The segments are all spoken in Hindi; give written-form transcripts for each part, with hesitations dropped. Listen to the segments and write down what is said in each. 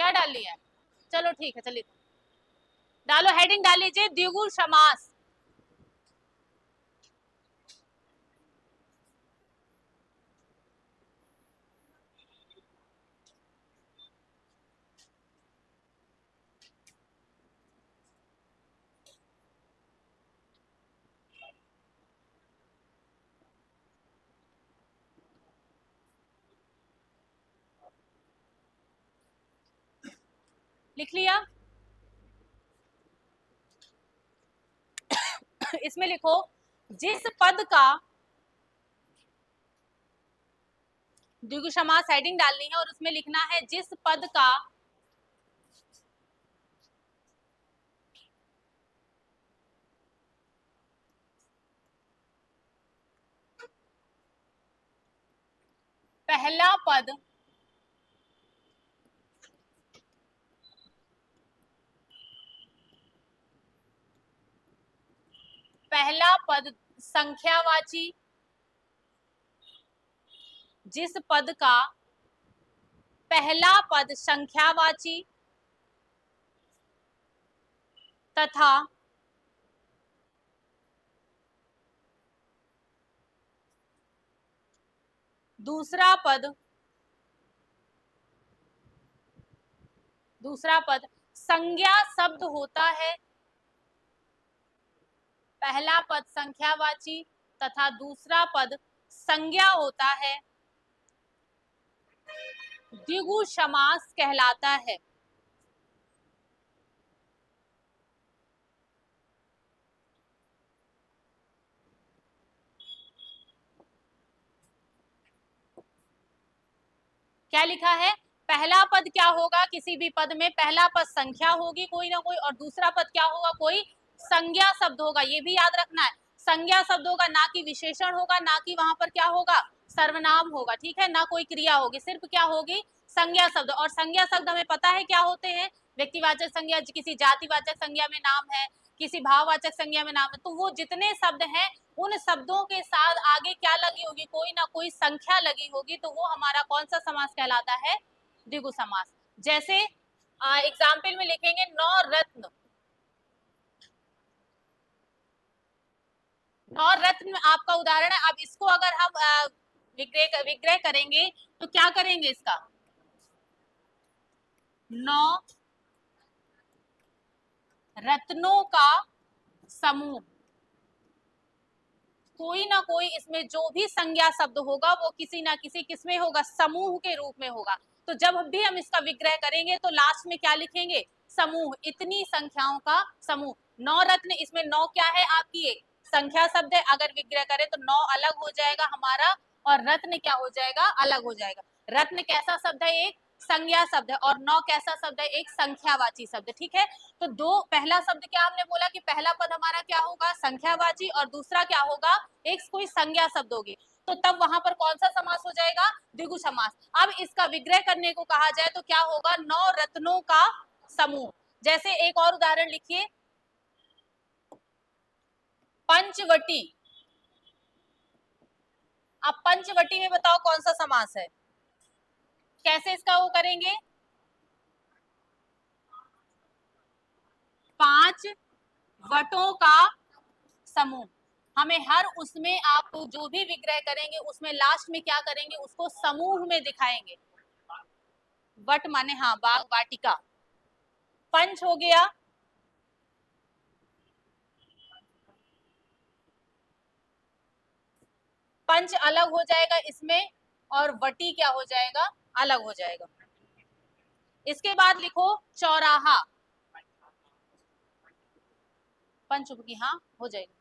क्या डाल लिया है? चलो ठीक है, चलिए डालो, हेडिंग डाल लीजिए द्विगु समास। लिख लिया? इसमें लिखो जिस पद का द्विगु समास, हेडिंग डालनी है और उसमें लिखना है जिस पद का पहला पद संख्यावाची, जिस पद का पहला पद संख्यावाची तथा दूसरा पद संज्ञा शब्द होता है। पहला पद संख्यावाची तथा दूसरा पद संज्ञा होता है, द्विगु समास कहलाता है। क्या लिखा है? पहला पद क्या होगा? किसी भी पद में पहला पद संख्या होगी कोई ना कोई, और दूसरा पद क्या होगा? कोई संज्ञा शब्द होगा। ये भी याद रखना है, संज्ञा शब्द होगा, ना कि विशेषण होगा, ना कि वहां पर क्या होगा? सर्वनाम होगा, ठीक है, ना कोई क्रिया होगी, सिर्फ क्या होगी? संज्ञा शब्द। और संज्ञा शब्द हमें पता है क्या होते हैं? व्यक्तिवाचक संज्ञा, किसी जातिवाचक संज्ञा में नाम है, किसी भाववाचक संज्ञा में नाम है, तो वो जितने शब्द हैं उन शब्दों के साथ आगे क्या लगी होगी? कोई ना कोई संख्या लगी होगी, तो वो हमारा कौन सा समास कहलाता है? द्विगु समास। जैसे एग्जाम्पल में लिखेंगे नवरत्न। नवरत्न आपका उदाहरण है। अब इसको अगर हम विग्रह करेंगे तो क्या करेंगे? इसका नौ रत्नों का समूह। कोई ना कोई इसमें जो भी संज्ञा शब्द होगा वो किसी ना किसी किसमें होगा? समूह के रूप में होगा। तो जब भी हम इसका विग्रह करेंगे तो लास्ट में क्या लिखेंगे? समूह, इतनी संख्याओं का समूह। नौ रत्न, इसमें नौ क्या है? आपकी एक संख्या शब्द है। अगर विग्रह करें तो नौ अलग हो जाएगा हमारा, और रत्न क्या हो जाएगा? अलग हो जाएगा। रत्न कैसा शब्द है? एक संज्ञा शब्द है। और नौ कैसा शब्द है? एक संख्यावाची शब्द, ठीक है। तो दो, पहला शब्द क्या हमने बोला कि पहला पद हमारा क्या होगा? संख्यावाची, और दूसरा क्या होगा? एक कोई संज्ञा शब्द होगी। तो तब वहां पर कौन सा समास हो जाएगा? द्विगु समास। अब इसका विग्रह करने को कहा जाए तो क्या होगा? नौ रत्नों का समूह। जैसे एक और उदाहरण लिखिए, पंचवटी। अब पंचवटी में बताओ कौन सा समास है? कैसे इसका वो करेंगे? पांच वटों का समूह। हमें हर उसमें आप जो भी विग्रह करेंगे उसमें लास्ट में क्या करेंगे? उसको समूह में दिखाएंगे। वट माने हाँ बाग, वाटिका। पंच हो गया, पंच अलग हो जाएगा इसमें, और वटी क्या हो जाएगा? अलग हो जाएगा। इसके बाद लिखो चौराहा। पंच की हाँ हो जाएगी।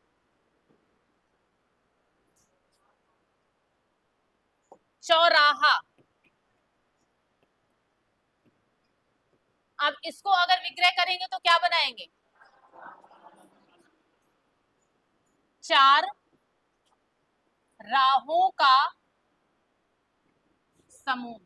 चौराहा। अब इसको अगर विग्रह करेंगे तो क्या बनाएंगे? चार राहों का समूह।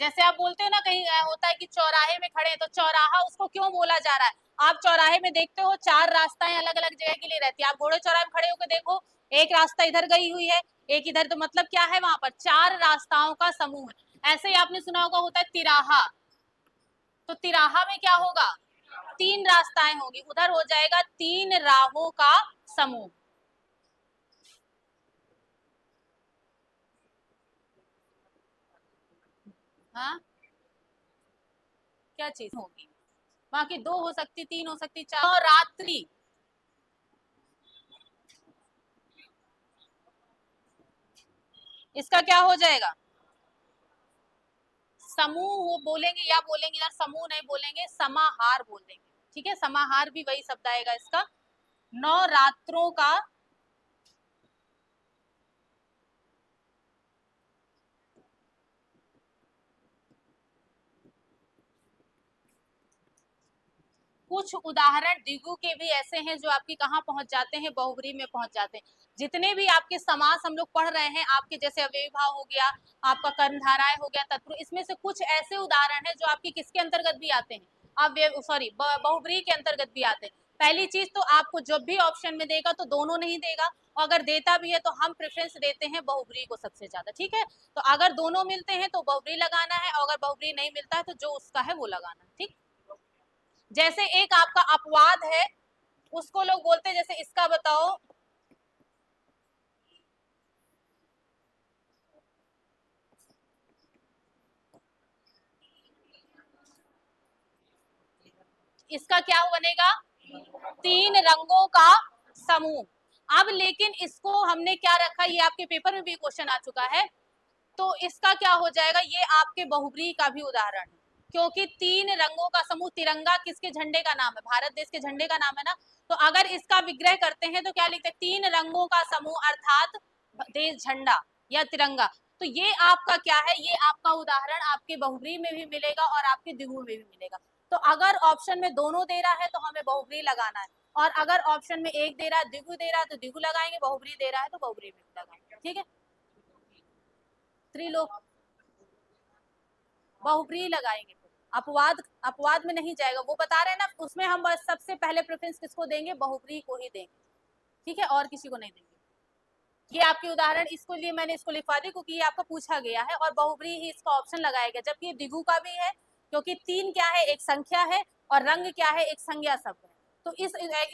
जैसे आप बोलते हो ना, कहीं होता है कि चौराहे में खड़े हैं, तो चौराहा उसको क्यों बोला जा रहा है? आप चौराहे में देखते हो चार रास्ताएं अलग अलग जगह के लिए रहती है। आप घोड़े चौराहे में खड़े होकर देखो, एक रास्ता इधर गई हुई है, एक इधर, तो मतलब क्या है? वहां पर चार रास्ताओं का समूह है। ऐसे ही आपने सुना होगा, होता है तिराहा। तो तिराहा में क्या होगा, 3 रास्ताएं होगी, उधर हो जाएगा 3 राहों का समूह। हाँ, क्या चीज होगी, वहां की 2 हो सकती, 3 हो सकती, 4, रात्रि। इसका क्या हो जाएगा, समूह बोलेंगे, या बोलेंगे यार समूह नहीं बोलेंगे, समाहार बोल देंगे। ठीक है, समाहार भी वही शब्द आएगा इसका। 9 रात्रों का, कुछ उदाहरण द्विगु के भी ऐसे हैं जो आपकी कहाँ पहुंच जाते हैं, बहुब्री में पहुंच जाते हैं। जितने भी आपके समास हम लोग पढ़ रहे हैं, आपके जैसे अव्ययी भाव हो गया, आपका कर्मधाराय हो गया, तत्पुरुष, इसमें से कुछ ऐसे उदाहरण है जो आपकी किसके अंतर्गत भी आते हैं, अव्यय सॉरी बहुब्री के अंतर्गत भी आते हैं। पहली चीज तो आपको जब भी ऑप्शन में देगा तो दोनों नहीं देगा, और अगर देता भी है तो हम प्रेफरेंस देते हैं बहुब्री को सबसे ज्यादा। ठीक है, तो अगर दोनों मिलते हैं तो बहुब्री लगाना है, और अगर बहुब्री नहीं मिलता है तो जो उसका है वो लगाना है। ठीक, जैसे एक आपका अपवाद है, उसको लोग बोलते हैं, जैसे इसका बताओ, इसका क्या बनेगा, 3 रंगों का समूह। अब लेकिन इसको हमने क्या रखा, ये आपके पेपर में भी क्वेश्चन आ चुका है, तो इसका क्या हो जाएगा, ये आपके बहुब्री का भी उदाहरण है, क्योंकि 3 रंगों का समूह, तिरंगा किसके झंडे का नाम है, भारत देश के झंडे का नाम है ना। तो अगर इसका विग्रह करते हैं तो क्या लिखते हैं, 3 रंगों का समूह अर्थात देश झंडा या तिरंगा। तो ये आपका क्या है, ये आपका उदाहरण आपके बहुब्री में भी मिलेगा और आपके द्विगु में भी मिलेगा। तो अगर ऑप्शन में दोनों दे रहा है तो हमें बहुब्री लगाना है, और अगर ऑप्शन में एक दे रहा है, द्विगु दे रहा है तो द्विगु लगाएंगे, बहुब्री दे रहा है तो बहुब्री में लगाएंगे। ठीक है, त्रिलोक, बहुब्री लगाएंगे, अपवाद, अपवाद में नहीं जाएगा, वो बता रहे हैं ना, उसमें हम बस सबसे पहले प्रेफरेंस किसको देंगे, बहुब्री को ही देंगे। ठीक है, और किसी को नहीं देंगे। ये आपके उदाहरण, इसको लिए मैंने इसको लिखवा दी क्योंकि ये आपको पूछा गया है, और बहुब्री ही इसका ऑप्शन लगाया गया, जबकि द्विगु का भी है, क्योंकि 3 क्या है, एक संख्या है, और रंग क्या है, एक संज्ञा शब्द है। तो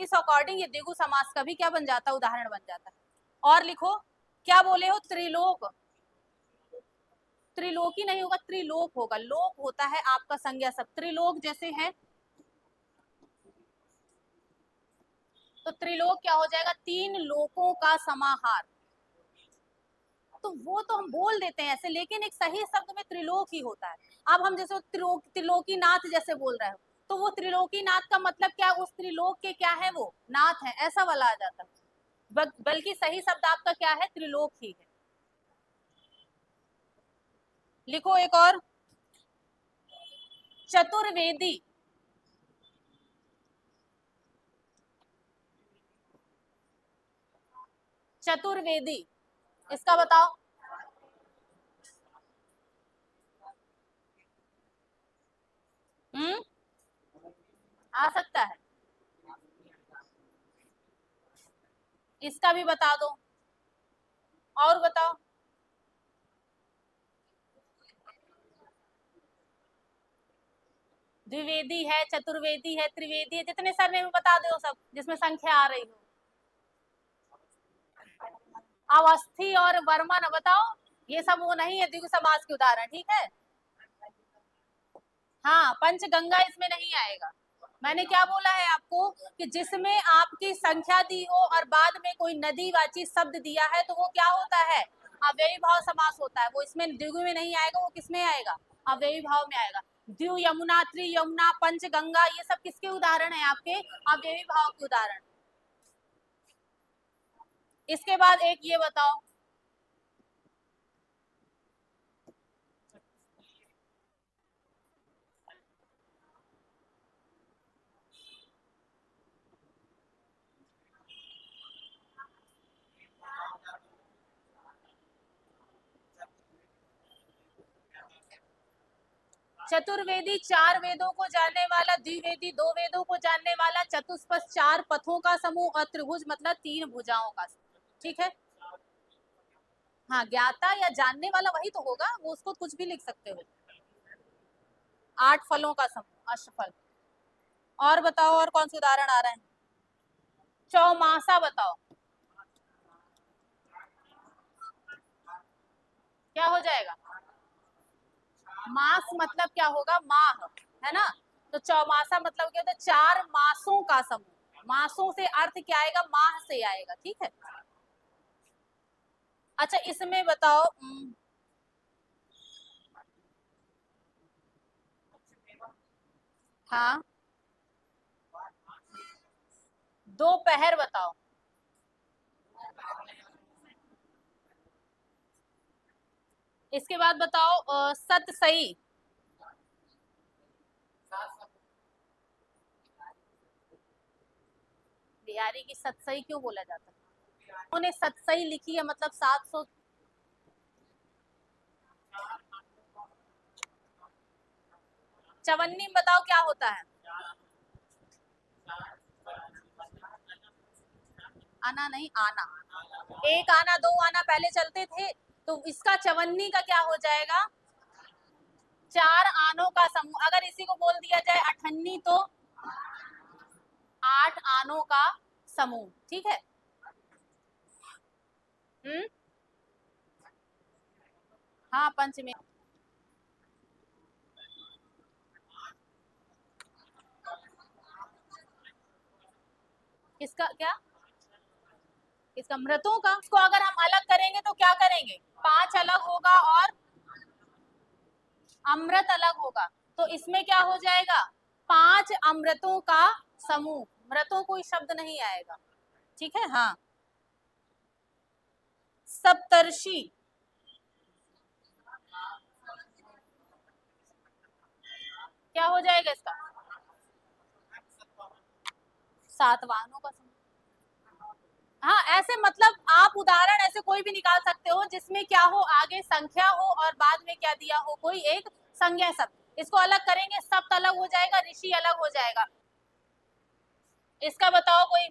इस अकॉर्डिंग ये द्विगु समास का भी क्या बन जाता है, उदाहरण बन जाता है। और लिखो, क्या बोले हो, त्रिलोक, त्रिलोकी नहीं होगा, त्रिलोक होगा, लोक होता है आपका संज्ञा शब्द, त्रिलोक जैसे है, तो त्रिलोक क्या हो जाएगा, 3 लोकों का समाहार। तो वो तो हम बोल देते हैं ऐसे, लेकिन एक सही शब्द में त्रिलोक ही होता है। अब हम जैसे त्रिलोकी नाथ जैसे बोल रहे हो, तो वो त्रिलोकी नाथ का मतलब क्या, उस त्रिलोक के क्या है, वो नाथ है, ऐसा वाला आ जाता है। बल्कि सही शब्द आपका क्या है, त्रिलोक ही है। लिखो एक और, चतुर्वेदी, चतुर्वेदी, इसका बताओ। हम्म, आ सकता है, इसका भी बता दो, और बताओ। द्विवेदी है, चतुर्वेदी है, त्रिवेदी है, जितने सरनेम बता दो सब जिसमें संख्या आ रही हो। अवस्थी और वर्मा न बताओ, ये सब वो नहीं है द्विगु समास के उदाहरण। ठीक है, हाँ, पंचगंगा इसमें नहीं आएगा। मैंने क्या बोला है आपको, कि जिसमें आपकी संख्या दी हो और बाद में कोई नदीवाची शब्द दिया है तो वो क्या होता है, अव्ययी भाव समास होता है। वो इसमें द्विगु में नहीं आएगा, वो किसमें आएगा, अव्ययी भाव में आएगा। द्यु, यमुना, त्रि यमुना, पंचगंगा, ये सब किसके उदाहरण है, आपके अव्ययी भाव के उदाहरण। इसके बाद एक ये बताओ, चतुर्वेदी 4 वेदों को जानने वाला, द्विवेदी 2 वेदों को जानने वाला, चतुष्पद 4 पथों का समूह, और त्रिभुज मतलब 3 भुजाओं का समूह। ठीक है, हाँ, ज्ञाता या जानने वाला वही तो होगा, वो उसको कुछ भी लिख सकते हो। 8 फलों का समूह, अष्टफल। और बताओ, और कौन से उदाहरण आ रहे हैं? चौमासा बताओ, क्या हो जाएगा? मास मतलब क्या होगा? माह, है ना? तो चौमासा मतलब क्या होता है? 4 मासों का समूह। मासों से अर्थ क्या आएगा? माह से आएगा, ठीक है। अच्छा, इसमें बताओ, हाँ, दोपहर बताओ। इसके बाद बताओ सतसई। बिहारी की सतसई क्यों बोला जाता है? उन्होंने सतसई लिखी है, मतलब 700। चवन्नी बताओ क्या होता है? आना नहीं, आना। एक आना, दो आना पहले चलते थे, तो इसका चवन्नी का क्या हो जाएगा? 4 आनों का समूह। अगर इसी को बोल दिया जाए अठन्नी, तो 8 आनों का समूह, ठीक है। हम्म, हाँ, पंचमी। किसका क्या? किसका? मृतों का। इसको अगर हम अलग करेंगे तो क्या करेंगे? 5 अलग होगा और अमृत अलग होगा। तो इसमें क्या हो जाएगा? 5 अमृतों का समूह। मृतों कोई शब्द नहीं आएगा, ठीक है। हाँ, सप्तर्षि। क्या हो जाएगा इसका? 7 वाहनों का समूह। हाँ, ऐसे मतलब आप उदाहरण ऐसे कोई भी निकाल सकते हो जिसमें क्या हो, आगे संख्या हो और बाद में क्या दिया हो, कोई एक संज्ञा शब्द। इसको अलग करेंगे, शब्द अलग हो जाएगा, ऋषि अलग हो जाएगा। इसका बताओ कोई।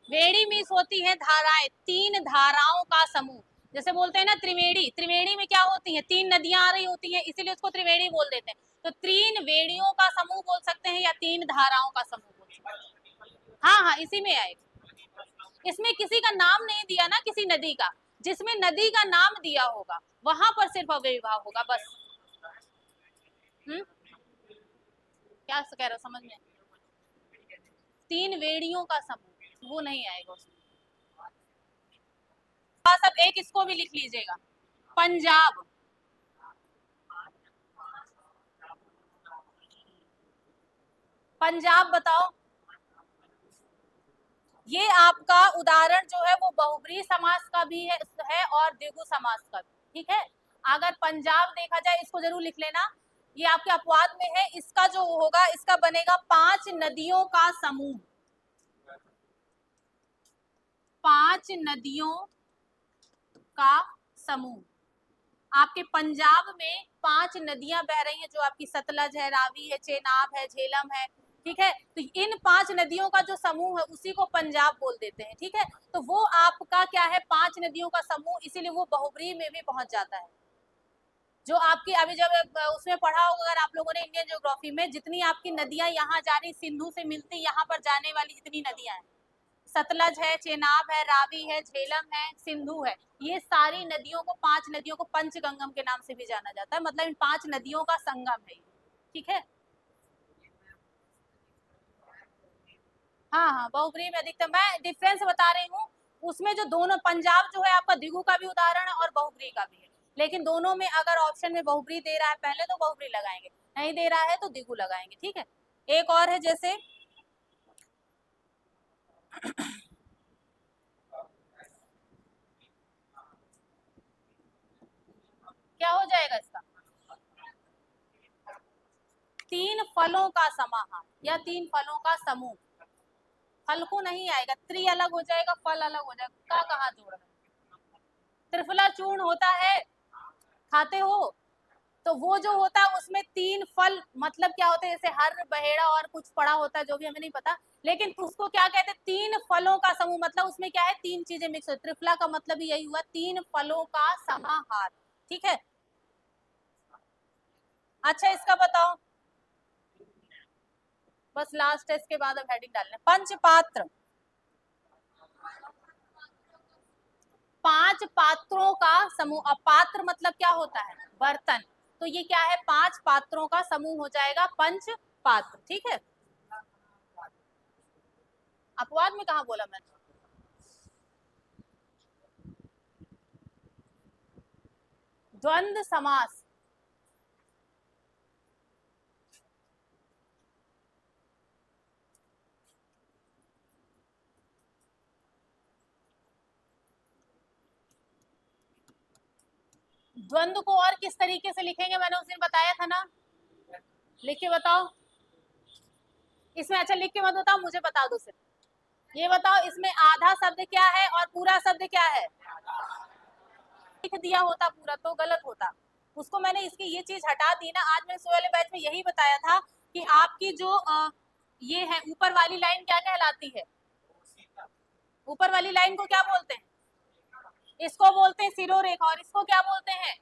वेणी मीन्स होती है धाराएं, 3 धाराओं का समूह। जैसे बोलते हैं ना त्रिवेणी, त्रिवेणी में क्या होती है? 3 नदियां आ रही होती हैं, इसीलिए उसको त्रिवेणी बोल देते हैं। तो 3 वेणियों का समूह बोल सकते हैं या 3 धाराओं का समूह बोल सकते हैं। हाँ हाँ, इसी में आएगा। इसमें किसी का नाम नहीं दिया ना, किसी नदी का। जिसमें नदी का नाम दिया होगा वहां पर सिर्फ अव्यय विभाव होगा, बस। हम्म, क्या कह रहे हो, समझ में? 3 वेणियों का समूह, वो नहीं आएगा उसमें। सब एक इसको भी लिख लीजिएगा, पंजाब। पंजाब बताओ। ये आपका उदाहरण जो है वो बहुब्रीहि समास का भी है और द्विगु समास का भी, ठीक है। अगर पंजाब देखा जाए, इसको जरूर लिख लेना। ये आपके अपवाद में है। इसका जो होगा, इसका बनेगा 5 नदियों का समूह। 5 नदियों का समूह। आपके पंजाब में 5 नदियां बह रही हैं, जो आपकी सतलज है, रावी है, चेनाब है, झेलम है, ठीक है। तो इन 5 नदियों का जो समूह है उसी को पंजाब बोल देते हैं, ठीक है। तो वो आपका क्या है? 5 नदियों का समूह, इसीलिए वो बहुब्रीहि में भी पहुंच जाता है। जो आपकी अभी जब उसमें पढ़ा होगा अगर आप लोगों ने इंडियन ज्योग्राफी में, जितनी आपकी नदियां यहाँ जा रही, सिंधु से मिलती यहाँ पर जाने वाली जितनी नदियां हैं, सतलज है, चेनाब है, रावी है, झेलम है, सिंधु है, ये सारी नदियों को, 5 नदियों को पंचगंगम के नाम से भी जाना जाता है। मतलब इन 5 नदियों का संगम है, ठीक है। हाँ हाँ, बहुब्रीहि में अधिकतर मैं डिफरेंस बता रही हूँ। उसमें जो दोनों, पंजाब जो है आपका द्विगु का भी उदाहरण है और बहुब्रीहि का भी है। लेकिन दोनों में अगर ऑप्शन में बहुब्रीहि दे रहा है पहले, तो बहुब्रीहि लगाएंगे, नहीं दे रहा है तो द्विगु लगाएंगे, ठीक है। एक और है, जैसे क्या हो जाएगा इसका? 3 फलों का समाहार या 3 फलों का समूह। फल को नहीं आएगा, त्रि अलग हो जाएगा, फल अलग हो जाएगा, का कहाँ जोड़ है? त्रिफला चूर्ण होता है, खाते हो? तो वो जो होता है उसमें 3 फल मतलब क्या होता है, जैसे हर बहेड़ा और कुछ पड़ा होता है जो भी हमें नहीं पता, लेकिन उसको क्या कहते हैं, 3 फलों का समूह, मतलब उसमें क्या है 3 चीजें मिक्स हो, त्रिफला का मतलब ही यही हुआ, 3 फलों का समाहार। ठीक है, अच्छा इसका बताओ, बस लास्ट है, इसके बाद अब हेडिंग डालने। पंचपात्र, 5 पात्रों का समूह। अब पात्र मतलब क्या होता है, बर्तन, तो ये क्या है, 5 पात्रों का समूह हो जाएगा पंच पात्र। ठीक है, अपवाद में कहा बोला मैंने, द्वंद्व समास, द्वंद्व को और किस तरीके से लिखेंगे, मैंने उस दिन बताया था ना, लिख के बताओ इसमें। अच्छा लिख के मत बताओ, मुझे बता दो सिर्फ ये बताओ, इसमें आधा शब्द क्या है और पूरा शब्द क्या है, लिख दिया होता पूरा तो गलत होता, उसको मैंने इसकी ये चीज हटा दी ना। आज मैंने इस वाले बैच में यही बताया था कि आपकी जो ये है ऊपर वाली लाइन क्या कहलाती है, ऊपर वाली लाइन को क्या बोलते हैं, इसको बोलते हैं सिरोरेखा, और इसको क्या बोलते हैं,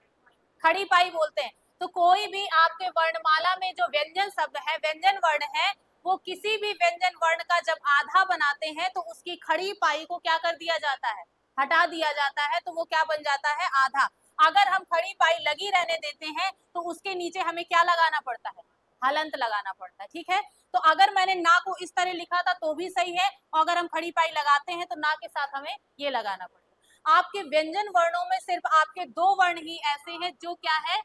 खड़ी पाई बोलते हैं। तो कोई भी आपके वर्णमाला में जो व्यंजन शब्द है, व्यंजन वर्ण है, वो किसी भी व्यंजन वर्ण का जब आधा बनाते हैं तो उसकी खड़ी पाई को क्या कर दिया जाता है, हटा दिया जाता है, तो वो क्या बन जाता है, आधा। अगर हम खड़ी पाई लगी रहने देते हैं तो उसके नीचे हमें क्या लगाना पड़ता है, हलंत लगाना पड़ता है। ठीक है, तो अगर मैंने ना को इस तरह लिखा था तो भी सही है, और अगर हम खड़ी पाई लगाते हैं तो ना के साथ हमें ये लगाना पड़ेगा। आपके व्यंजन वर्णों में सिर्फ आपके 2 वर्ण ही ऐसे हैं जो क्या है,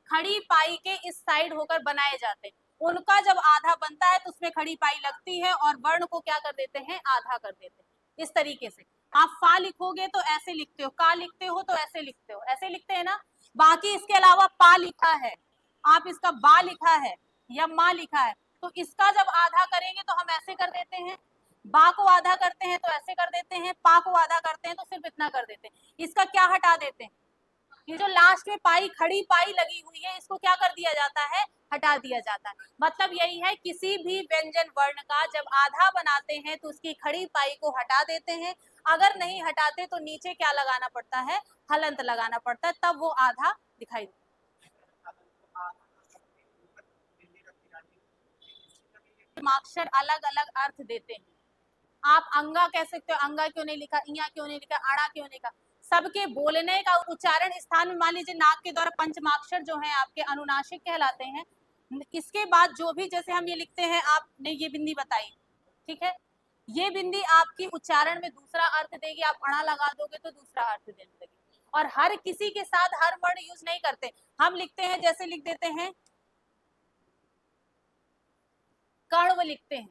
खड़ी पाई के इस साइड होकर बनाए जाते हैं, उनका जब आधा बनता है तो उसमें खड़ी पाई लगती है और वर्ण को क्या कर देते हैं, आधा कर देते हैं। इस तरीके से आप फा लिखोगे तो ऐसे लिखते हो, का लिखते हो तो ऐसे लिखते हो, ऐसे लिखते हैं ना। बाकी इसके अलावा पा लिखा है, आप इसका बा लिखा है या माँ लिखा है, तो इसका जब आधा करेंगे तो हम ऐसे कर देते हैं, बा को आधा करते हैं तो ऐसे कर देते हैं, पा को आधा करते हैं तो सिर्फ इतना कर देते हैं। इसका क्या हटा देते हैं, ये जो लास्ट में पाई, खड़ी पाई लगी हुई है, इसको क्या कर दिया जाता है, हटा दिया जाता है। मतलब यही है, किसी भी व्यंजन वर्ण का जब आधा बनाते हैं तो उसकी खड़ी पाई को हटा देते हैं, अगर नहीं हटाते तो नीचे क्या लगाना पड़ता है, हलंत लगाना पड़ता है, तब वो आधा दिखाई देता है। माक्षर अलग अलग अर्थ देते हैं, आप अंगा कह सकते हो, अंगा क्यों नहीं लिखा, इया क्यों नहीं लिखा, आड़ा क्यों नहीं लिखा, सबके बोलने का उच्चारण स्थान में, मान लीजिए नाक के द्वारा पंचमाक्षर जो है आपके अनुनासिक कहलाते हैं। इसके बाद जो भी, जैसे हम ये लिखते हैं, आपने ये बिंदी बताई, ठीक है, ये बिंदी आपकी उच्चारण में दूसरा अर्थ देगी, आप अड़ा लगा दोगे तो दूसरा अर्थ देने लगेगी। और हर किसी के साथ हर वर्ण यूज नहीं करते, हम लिखते हैं जैसे लिख देते हैं, कण्व लिखते हैं,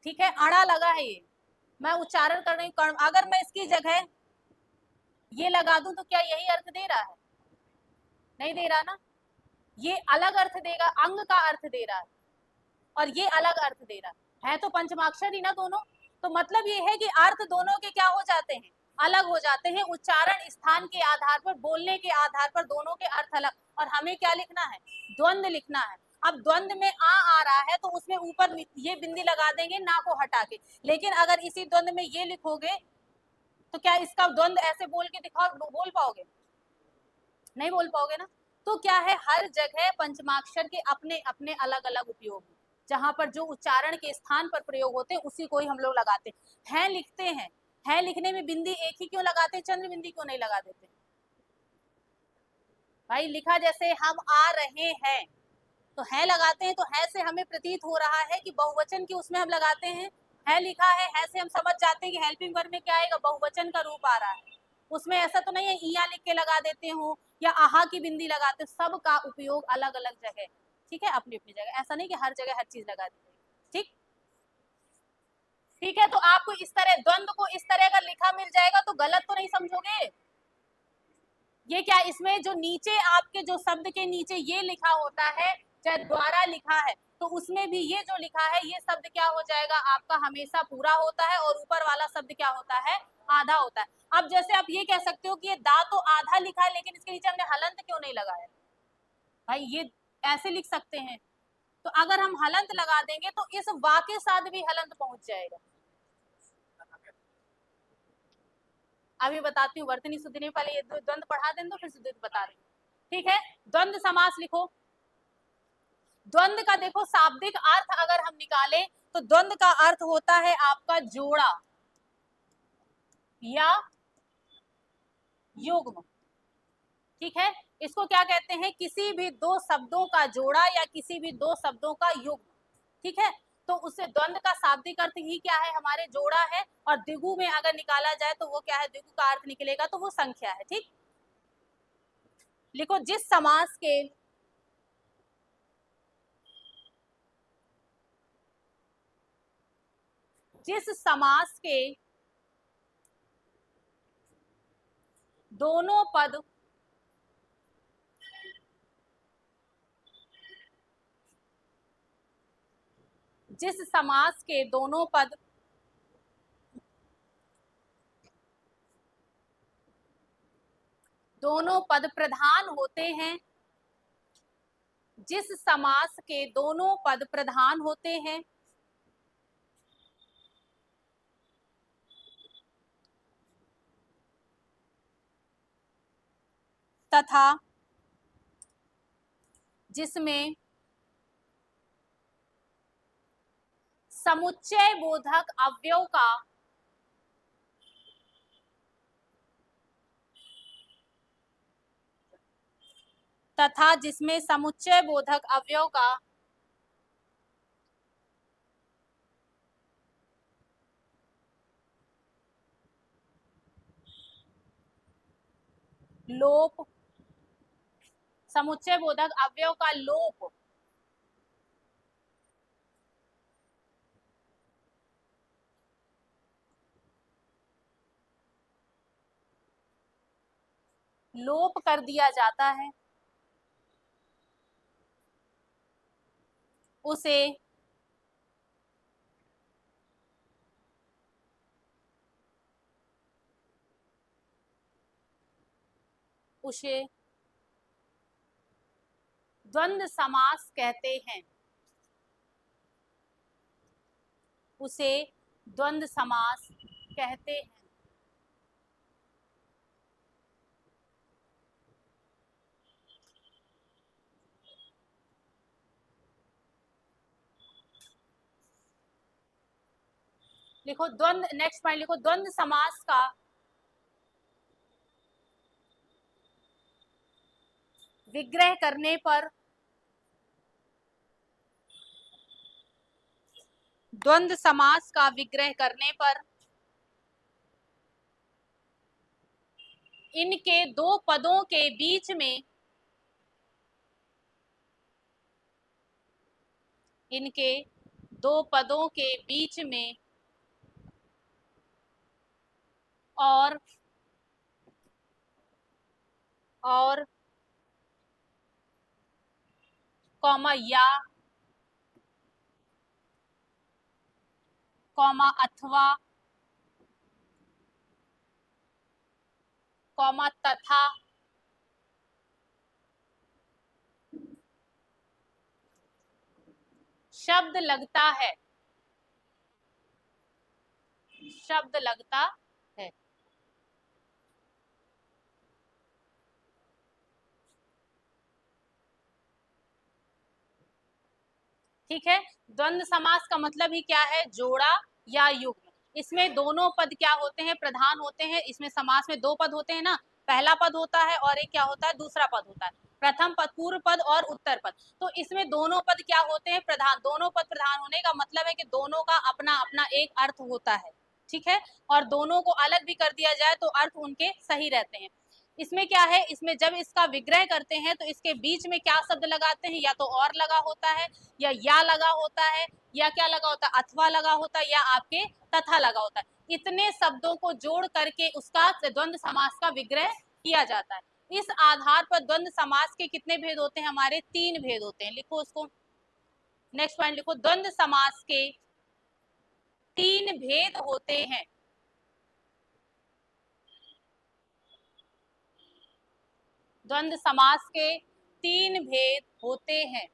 ठीक है, अड़ा लगा है ये, मैं उच्चारण कर रही हूँ कर्ण, अगर मैं इसकी जगह ये लगा दूं तो क्या यही अर्थ दे रहा है, नहीं दे रहा ना, ये अलग अर्थ देगा, अंग का अर्थ दे रहा है, और ये अलग अर्थ दे रहा है तो पंचमाक्षर ही ना दोनों। तो मतलब ये है कि अर्थ दोनों के क्या हो जाते हैं, अलग हो जाते हैं, उच्चारण स्थान के आधार पर, बोलने के आधार पर दोनों के अर्थ अलग। और हमें क्या लिखना है, द्वंद लिखना है। अब द्वंद में आ रहा है तो उसमें ऊपर ये बिंदी लगा देंगे ना को हटा के, लेकिन अगर इसी द्वंद में ये लिखोगे तो क्या इसका द्वंद ऐसे बोल के दिखाओ, बोल पाओगे, नहीं बोल पाओगे ना। तो क्या है, हर जगह पंचमाक्षर के अपने अपने अलग अलग उपयोग हैं, जहां पर जो उच्चारण के स्थान पर प्रयोग होते हैं उसी को ही हम लोग लगाते हैं। लिखते हैं, है लिखने में बिंदी एक ही क्यों लगाते हैं, चंद्र बिंदी क्यों नहीं लगा देते भाई। लिखा जैसे हम आ रहे हैं तो है लगाते हैं, तो है से हमें प्रतीत हो रहा है कि बहुवचन की उसमें हम लगाते हैं, है लिखा है से हम समझ जाते हैं कि हेल्पिंग वर्ब में क्या आएगा, बहुवचन का रूप आ रहा है। उसमें ऐसा तो नहीं है इया लिख के लगा देते हो या आहा की बिंदी लगाते, सब का उपयोग अलग अलग जगह, ठीक है, अपनी अपनी जगह, ऐसा नहीं कि हर जगह हर चीज लगा दी जाएगी। ठीक, ठीक है, तो आपको इस तरह द्वंद्व को इस तरह अगर लिखा मिल जाएगा तो गलत तो नहीं समझोगे। ये क्या, इसमें जो नीचे आपके जो शब्द के नीचे ये लिखा होता है, चाहे द्वारा लिखा है, तो उसमें भी ये जो लिखा है ये शब्द क्या हो जाएगा आपका, हमेशा पूरा होता है, और ऊपर वाला शब्द क्या होता है, आधा होता है। अब जैसे आप ये कह सकते हो कि ये दा तो आधा लिखा है लेकिन इसके नीचे हमने हलंत क्यों नहीं लगाया, भाई ये ऐसे लिख सकते हैं। तो अगर हम हलंत लगा देंगे तो इस वा के साथ भी हलंत पहुंच जाएगा। अभी बताती हूँ, वर्तनी शुद्धि नहीं, पहले ये द्वंद पढ़ा दें तो फिर शुद्धि बता देंगे। ठीक है, द्वंद समास लिखो। द्वंद का देखो शाब्दिक अर्थ अगर हम निकालें तो द्वंद का अर्थ होता है आपका जोड़ा या युग्म। ठीक है, इसको क्या कहते हैं, किसी भी दो शब्दों का जोड़ा या किसी भी दो शब्दों का युग्म। ठीक है, तो उससे द्वंद का शाब्दिक अर्थ ही क्या है, हमारे जोड़ा है, और द्विगु में अगर निकाला जाए तो वो क्या है, द्विगु का अर्थ निकलेगा तो वो संख्या है। ठीक, लिखो जिस समास के दोनों पद जिस समास के दोनों पद प्रधान होते हैं, जिस समास के दोनों पद प्रधान होते हैं तथा जिसमें समुच्चय बोधक अवयव का लोप, समुच्चय बोधक अवयव का लोप कर दिया जाता है, उसे द्वंद्व समास कहते हैं, उसे द्वंद्व समास कहते हैं। लिखो द्वंद्व, नेक्स्ट पॉइंट लिखो, द्वंद्व समास का विग्रह करने पर द्वंद्व समास का विग्रह करने पर इनके दो पदों के बीच में इनके दो पदों के बीच में और कॉमा या कॉमा अथवा कॉमा तथा शब्द लगता है, शब्द लगता है। ठीक है, द्वंद्व समास का मतलब ही क्या है, जोड़ा या युग्म। इसमें दोनों पद क्या होते हैं, प्रधान होते हैं। इसमें समास में दो पद होते हैं ना, पहला पद होता है और एक क्या होता है, दूसरा पद होता है। प्रथम पद, पूर्व पद और उत्तर पद। तो इसमें दोनों पद क्या होते हैं, प्रधान। दोनों पद प्रधान होने का मतलब है कि दोनों का अपना अपना एक अर्थ होता है। ठीक है, और दोनों को अलग भी कर दिया जाए तो अर्थ उनके सही रहते हैं। इसमें क्या है, इसमें जब इसका विग्रह करते हैं तो इसके बीच में क्या शब्द लगाते हैं, या तो और लगा होता है, या लगा होता है, या क्या लगा होता है, अथवा लगा होता है, या आपके तथा लगा होता है। इतने शब्दों को जोड़ करके उसका द्वंद्व समास का विग्रह किया जाता है। इस आधार पर द्वंद्व समास के कितने भेद होते हैं, हमारे तीन भेद होते हैं। लिखो उसको, नेक्स्ट पॉइंट लिखो, द्वंद्व समास के तीन भेद होते हैं। द्वंद्व समास के तीन भेद होते हैं।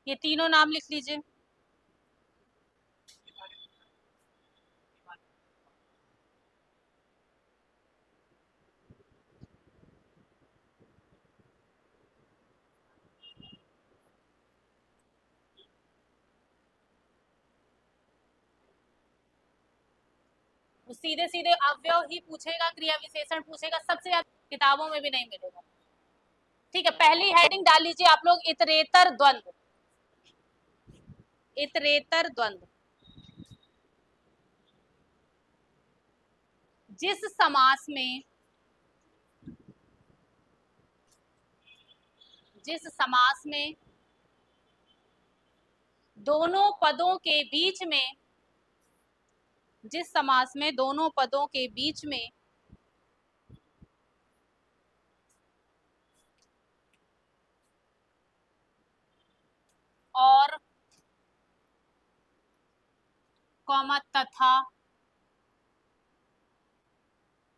ये तीनों नाम लिख लीजिए। सीधे सीधे अव्यव ही पूछेगा, क्रिया विशेषण पूछेगा, सबसे ज्यादा किताबों में भी नहीं मिलेगा। ठीक है, पहली हेडिंग डाल लीजिए आप लोग, इतरेतर द्वंद्व। इतरेतर द्वंद्व, जिस समास में, जिस समास में दोनों पदों के बीच में, जिस समास में दोनों पदों के बीच में और कॉमा तथा,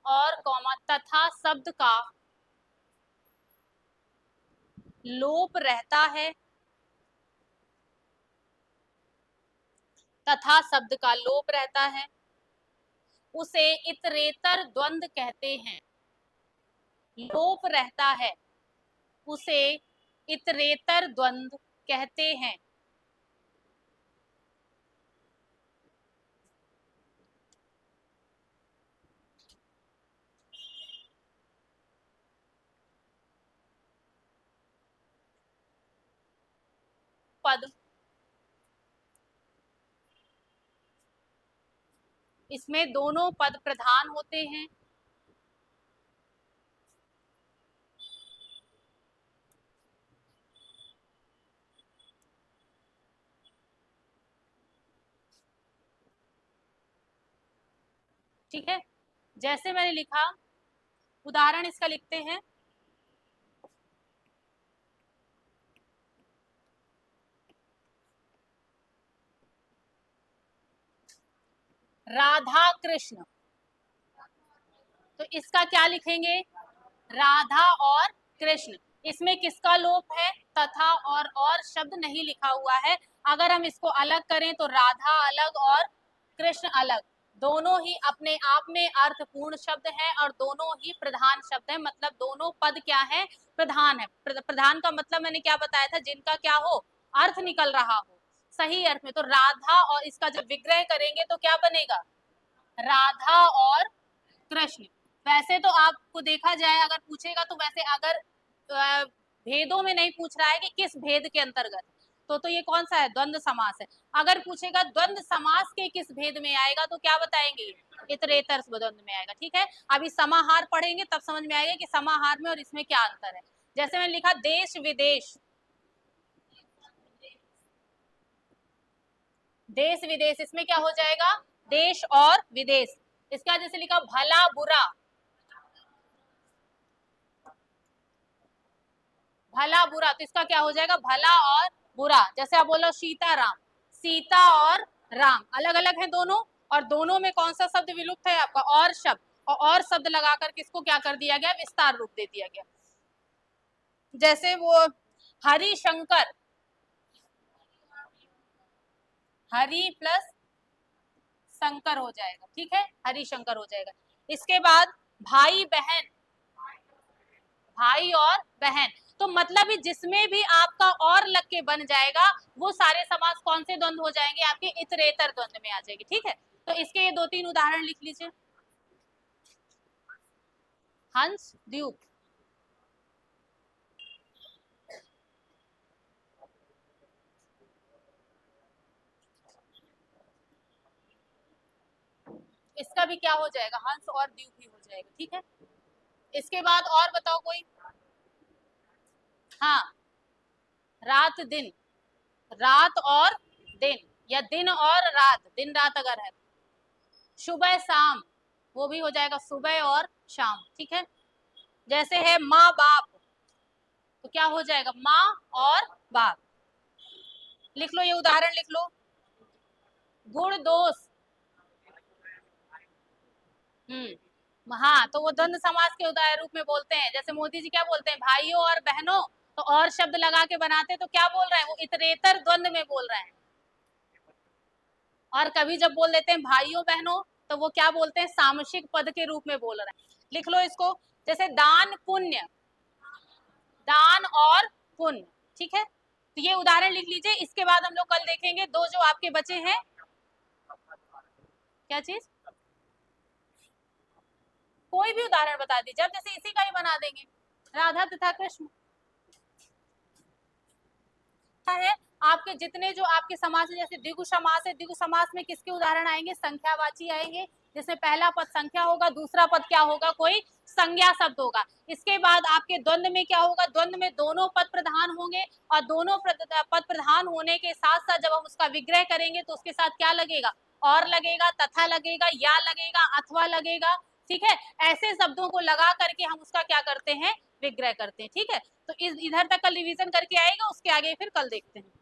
और कॉमा तथा शब्द का लोप रहता है, तथा शब्द का लोप रहता है, उसे इतरेतर द्वंद्व कहते हैं। लोप रहता है, उसे इतरेतर द्वंद्व कहते हैं। पद, इसमें दोनों पद प्रधान होते हैं। ठीक है, जैसे मैंने लिखा, उदाहरण इसका लिखते हैं। राधा कृष्ण, तो इसका क्या लिखेंगे, राधा और कृष्ण। इसमें किसका लोप है, तथा और शब्द नहीं लिखा हुआ है। अगर हम इसको अलग करें तो राधा अलग और कृष्ण अलग, दोनों ही अपने आप में अर्थपूर्ण शब्द हैं और दोनों ही प्रधान शब्द हैं। मतलब दोनों पद क्या है, प्रधान है। प्रधान का मतलब मैंने क्या बताया था, जिनका क्या हो, अर्थ निकल रहा हो सही अर्थ में। तो राधा, और इसका जब विग्रह करेंगे तो क्या बनेगा, राधा और कृष्ण। वैसे तो आपको देखा जाए, अगर पूछेगा तो वैसे अगर भेदों में नहीं पूछ रहा है कि किस भेद के अंतर्गत, तो ये कौन सा है, द्वंद्व समास है। अगर पूछेगा द्वंद्व समास के किस भेद में आएगा तो क्या बताएंगे, इतरेतर द्वंद्व में आएगा। ठीक है, अभी समाहार पढ़ेंगे तब समझ में आएगा कि समाहार में और इसमें क्या अंतर है। जैसे मैंने लिखा देश विदेश, देश विदेश, इसमें क्या हो जाएगा, देश और विदेश। इसका जैसे लिखा भला बुरा, भला बुरा, तो इसका क्या हो जाएगा, भला और बुरा। जैसे आप बोलो सीता राम, सीता और राम अलग अलग हैं दोनों, और दोनों में कौन सा शब्द विलुप्त है आपका, और शब्द, और शब्द लगाकर किसको क्या कर दिया गया, विस्तार रूप दे दिया गया। जैसे वो हरिशंकर, हरि प्लस शंकर हो जाएगा। ठीक है, हरिशंकर हो जाएगा। इसके बाद भाई बहन, भाई और बहन, तो मतलब ही जिसमें भी आपका और लग के बन जाएगा वो सारे समास कौन से द्वंद्व हो जाएंगे, आपके इतरेतर द्वंद्व में आ जाएगी। ठीक है, तो इसके ये दो तीन उदाहरण लिख लीजिए। हंस द्यूप, इसका भी क्या हो जाएगा, हंस और द्यूप ही हो जाएगा, ठीक है। इसके बाद और बताओ कोई। हाँ, रात दिन, रात और दिन, या दिन और रात, दिन रात अगर है। सुबह शाम, वो भी हो जाएगा सुबह और शाम, ठीक है। जैसे है माँ बाप, तो क्या हो जाएगा, माँ और बाप। लिख लो, ये उदाहरण लिख लो। गुण दोष, हाँ, तो वो द्वंद्व समास के उदाहरण रूप में बोलते हैं। जैसे मोदी जी क्या बोलते हैं, भाइयों और बहनों, तो और शब्द लगा के बनाते, तो क्या बोल रहे हैं, वो इतरेतर द्वंद्व में बोल रहे हैं। और कभी जब बोल देते हैं भाइयों बहनों, तो वो क्या बोलते हैं, सामसिक पद के रूप में बोल रहे हैं। लिख लो इसको। जैसे दान पुण्य, दान और पुण्य, ठीक है। तो ये उदाहरण लिख लीजिए। इसके बाद हम लोग कल देखेंगे दो जो आपके बचे हैं, क्या चीज, कोई भी उदाहरण बता दीजिए, अब जैसे इसी का ही बना देंगे, राधा तथा कृष्ण है। आपके जितने जो आपके समास में, जैसे द्विगु समास है, द्विगु समास में किसके उदाहरण आएंगे, संख्यावाची आएंगे, जिसमें पहला पद संख्या होगा, दूसरा पद क्या होगा, कोई संज्ञा शब्द होगा। इसके बाद आपके द्वंद्व में क्या होगा, द्वंद्व में दोनों पद प्रधान होंगे, और दोनों पद प्रधान होने के साथ साथ जब हम उसका विग्रह करेंगे तो उसके साथ क्या लगेगा, और लगेगा, तथा लगेगा, या लगेगा, अथवा लगेगा, ठीक है। ऐसे शब्दों को लगा करके हम उसका क्या करते हैं, विग्रह करते हैं, ठीक है। तो इधर तक कल रिवीजन करके आएगा, उसके आगे फिर कल देखते हैं।